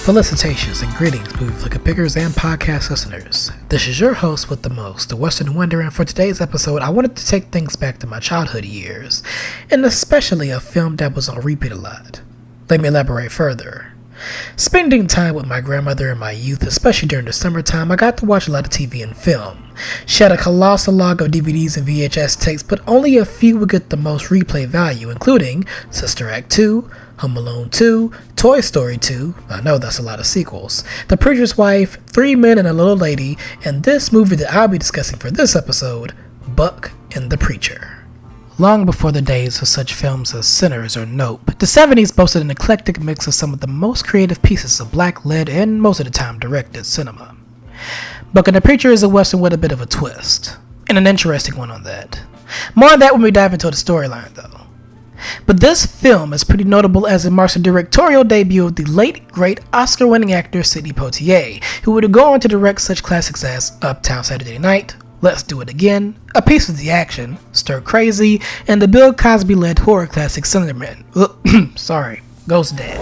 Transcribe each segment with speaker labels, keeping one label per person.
Speaker 1: Felicitations and greetings, movie pickers and podcast listeners. This is your host with the most, the Western Wonder, and for today's episode, I wanted to take things back to my childhood years, and especially a film that was on repeat a lot. Let me elaborate further. Spending time with my grandmother in my youth, especially during the summertime, I got to watch a lot of TV and film. She had a colossal log of DVDs and VHS tapes, but only a few would get the most replay value, including Sister Act 2, Home Alone 2, Toy Story 2, I know that's a lot of sequels, The Preacher's Wife, Three Men and a Little Lady, and this movie that I'll be discussing for this episode, Buck and the Preacher. Long before the days of such films as Sinners or Nope, the 70s boasted an eclectic mix of some of the most creative pieces of black-led and most of the time directed cinema. Buck and the Preacher is a western with a bit of a twist, and an interesting one on that. More on that when we dive into the storyline though. But this film is pretty notable as it marks the directorial debut of the late, great Oscar-winning actor Sidney Poitier, who would go on to direct such classics as Uptown Saturday Night, Let's Do It Again, A Piece of the Action, Stir Crazy, and the Bill Cosby-led horror classic Slenderman. Ghost Dad.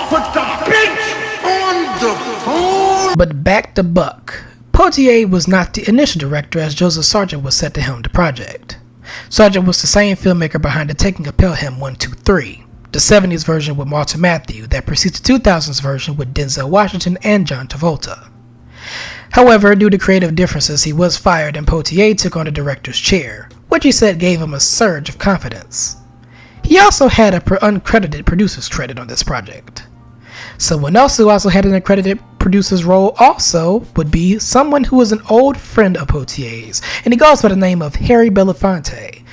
Speaker 1: Put the bitch on the phone! But back to Buck. Poitier was not the initial director, as Joseph Sargent was set to helm the project. Sargent was the same filmmaker behind the Taking of Pelham 1, 2, 3, the 70s version with Walter Matthau that precedes the 2000s version with Denzel Washington and John Travolta. However, due to creative differences, he was fired and Poitier took on the director's chair, which he said gave him a surge of confidence. He also had an uncredited producer's credit on this project. Someone else who also had an uncredited producer's role also would be someone who was an old friend of Poitier's, and he goes by the name of Harry Belafonte,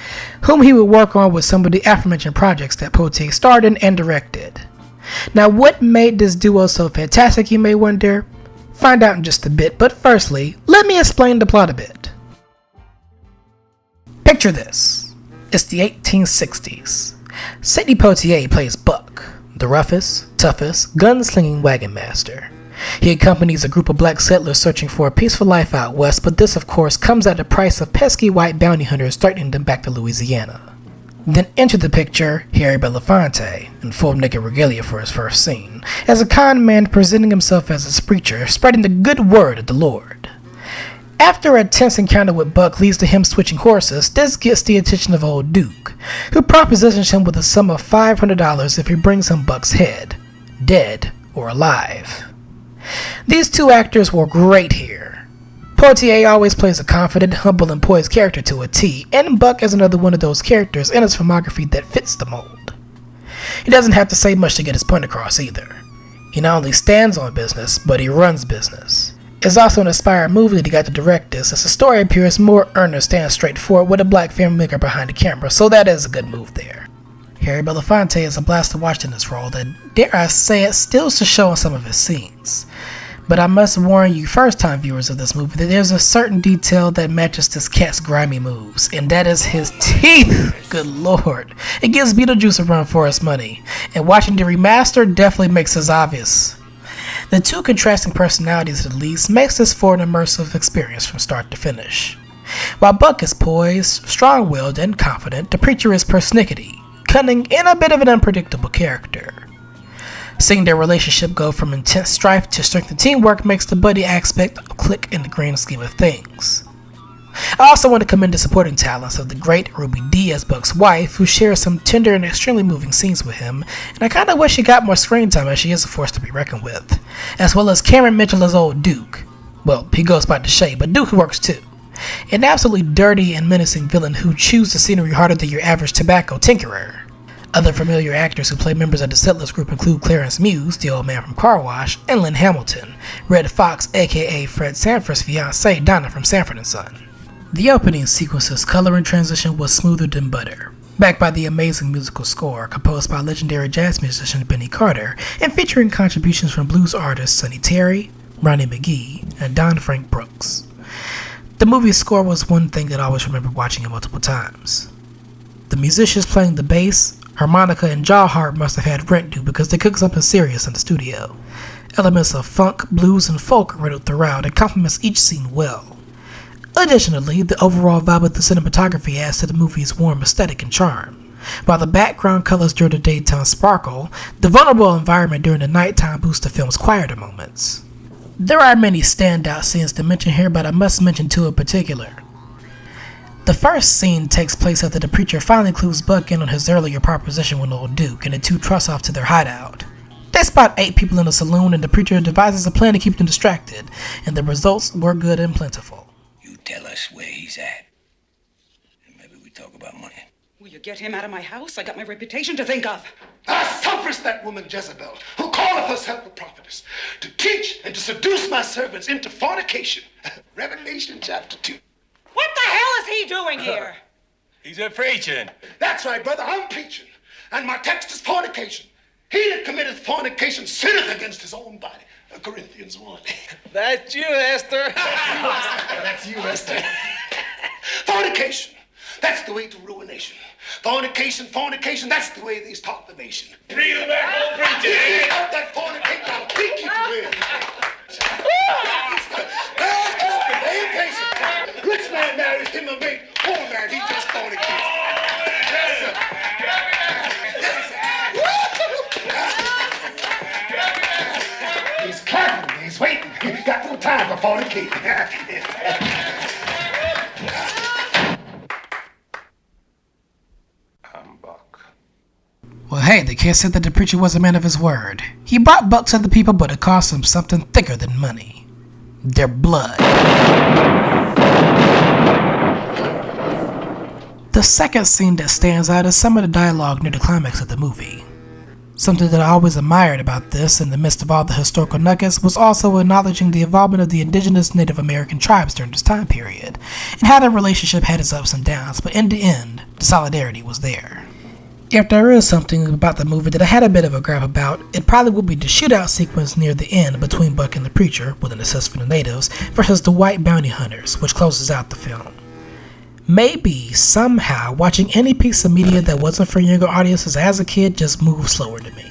Speaker 1: whom he would work on with some of the aforementioned projects that Poitier starred in and directed. Now, what made this duo so fantastic, you may wonder? Find out in just a bit, but firstly, let me explain the plot a bit. Picture this. It's the 1860s. Sidney Poitier plays Buck, the roughest, toughest, gunslinging wagon master. He accompanies a group of black settlers searching for a peaceful life out west, but this of course comes at the price of pesky white bounty hunters threatening them back to Louisiana. Then enter the picture Harry Belafonte, in full naked regalia for his first scene, as a con man presenting himself as a preacher, spreading the good word of the Lord. After a tense encounter with Buck leads to him switching horses, this gets the attention of old Duke, who propositions him with a sum of $500 if he brings him Buck's head, dead or alive. These two actors were great here. Poitier always plays a confident, humble, and poised character to a T, and Buck is another one of those characters in his filmography that fits the mold. He doesn't have to say much to get his point across either. He not only stands on business, but he runs business. It's also an inspired movie that he got to direct this, as the story appears more earnest and straightforward with a black filmmaker behind the camera, so that is a good move there. Harry Belafonte is a blast to watch in this role that, dare I say it, steals the show in some of his scenes. But I must warn you first-time viewers of this movie that there's a certain detail that matches this cat's grimy moves, and that is his teeth. Good lord. It gives Beetlejuice a run for his money, and watching the remaster definitely makes this obvious. The two contrasting personalities at least makes this for an immersive experience from start to finish. While Buck is poised, strong-willed, and confident, the preacher is persnickety, cunning, and a bit of an unpredictable character. Seeing their relationship go from intense strife to strength and teamwork makes the buddy aspect click in the grand scheme of things. I also want to commend the supporting talents of the great Ruby Dee as Buck's wife, who shares some tender and extremely moving scenes with him, and I kinda wish she got more screen time as she is a force to be reckoned with, as well as Cameron Mitchell as old Duke. Well, he goes by Deshae, but Duke works too. An absolutely dirty and menacing villain who chews the scenery harder than your average tobacco tinkerer. Other familiar actors who play members of the Settlers group include Clarence Muse, the old man from Car Wash, and Lynn Hamilton, Red Fox aka Fred Sanford's fiancée Donna from Sanford & Son. The opening sequence's color and transition was smoother than butter, backed by the amazing musical score composed by legendary jazz musician Benny Carter and featuring contributions from blues artists Sonny Terry, Ronnie McGee, and Don Frank Brooks. The movie's score was one thing that I always remember watching it multiple times. The musicians playing the bass, harmonica, and jaw harp must have had rent due because they cooked something serious in the studio. Elements of funk, blues, and folk are riddled throughout and complements each scene well. Additionally, the overall vibe of the cinematography adds to the movie's warm aesthetic and charm. While the background colors during the daytime sparkle, the vulnerable environment during the nighttime boosts the film's quieter moments. There are many standout scenes to mention here, but I must mention two in particular. The first scene takes place after the preacher finally clues Buck in on his earlier proposition with Old Duke, and the two trust off to their hideout. They spot 8 people in the saloon, and the preacher devises a plan to keep them distracted, and the results were good and plentiful.
Speaker 2: You tell us where he's at, and maybe we talk about money.
Speaker 3: Will you get him out of my house? I got my reputation to think of.
Speaker 4: I suffers that woman Jezebel, who calleth herself a prophetess, to teach and to seduce my servants into fornication. Revelation chapter 2.
Speaker 3: What the hell is he doing here?
Speaker 2: He's a preaching.
Speaker 4: That's right, brother, I'm preaching, and my text is fornication. He that committeth fornication sinneth against his own body. Corinthians 1.
Speaker 2: That's you, Esther.
Speaker 4: That's you, Esther. Fornication. That's the way to ruination. Fornication, that's the way they start the nation.
Speaker 2: Bring him back, old preacher.
Speaker 4: If you stop that fornication, I'll take you to it. Ain't patient. Rich man marries him a mate. Poor man, he just fornicates. Yes, sir. He's clapping, he's waiting. He's got no time for fornicating.
Speaker 1: Well, hey, the kid said that the preacher was a man of his word. He brought Buck to the people, but it cost him something thicker than money. Their blood. The second scene that stands out is some of the dialogue near the climax of the movie. Something that I always admired about this, in the midst of all the historical nuggets, was also acknowledging the involvement of the indigenous Native American tribes during this time period, and how their relationship had its ups and downs, but in the end, the solidarity was there. If there is something about the movie that I had a bit of a grab about, it probably would be the shootout sequence near the end between Buck and the preacher, with an assist from the natives, versus the white bounty hunters, which closes out the film. Maybe, somehow, watching any piece of media that wasn't for younger audiences as a kid just moved slower to me.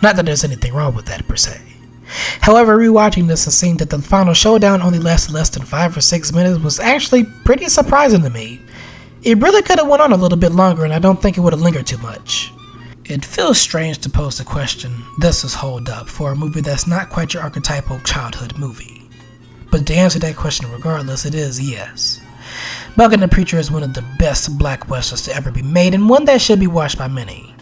Speaker 1: Not that there's anything wrong with that per se. However, rewatching this and seeing that the final showdown only lasted less than 5 or 6 minutes was actually pretty surprising to me. It really could have went on a little bit longer, and I don't think it would have lingered too much. It feels strange to pose the question, does this hold up for a movie that's not quite your archetypal childhood movie? But to answer that question regardless, it is yes. Buck and the Preacher is one of the best black westerns to ever be made, and one that should be watched by many.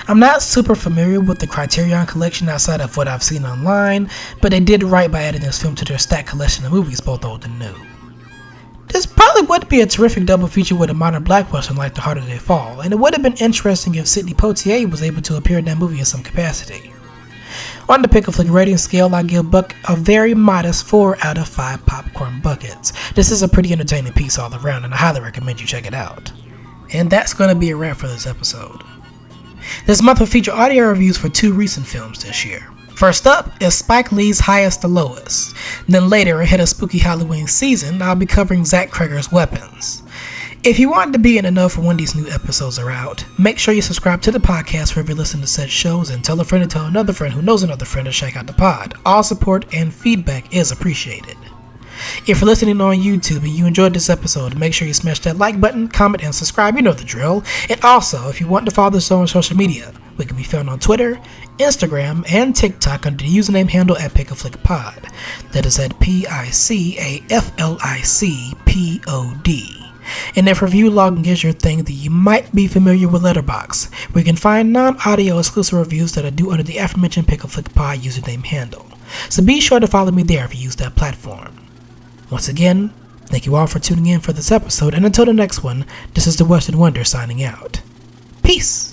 Speaker 1: I'm not super familiar with the Criterion collection outside of what I've seen online, but they did right by adding this film to their stacked collection of movies, both old and new. This probably would be a terrific double feature with a modern black western like The Harder They Fall, and it would have been interesting if Sidney Poitier was able to appear in that movie in some capacity. On the Pic-a-Flic rating scale, I give Buck a very modest 4 out of 5 popcorn buckets. This is a pretty entertaining piece all around, and I highly recommend you check it out. And that's going to be a wrap for this episode. This month will feature audio reviews for 2 recent films this year. First up is Spike Lee's Highest to Lowest. Then later, ahead of spooky Halloween season, I'll be covering Zach Cregger's Weapons. If you want to be in the know for when these new episodes are out, make sure you subscribe to the podcast wherever you listen to said shows, and tell a friend to tell another friend who knows another friend to check out the pod. All support and feedback is appreciated. If you're listening on YouTube and you enjoyed this episode, make sure you smash that like button, comment, and subscribe, you know the drill. And also, if you want to follow the show on social media, we can be found on Twitter, Instagram, and TikTok under the username handle at Pic-a-Flic-Pod. That is at PICAFLICPOD. And if review logging is your thing, then you might be familiar with Letterboxd, where you can find non-audio exclusive reviews that are due under the aforementioned Pic-a-Flic-Pod username handle. So be sure to follow me there if you use that platform. Once again, thank you all for tuning in for this episode, and until the next one, this is the Western Wonder signing out. Peace!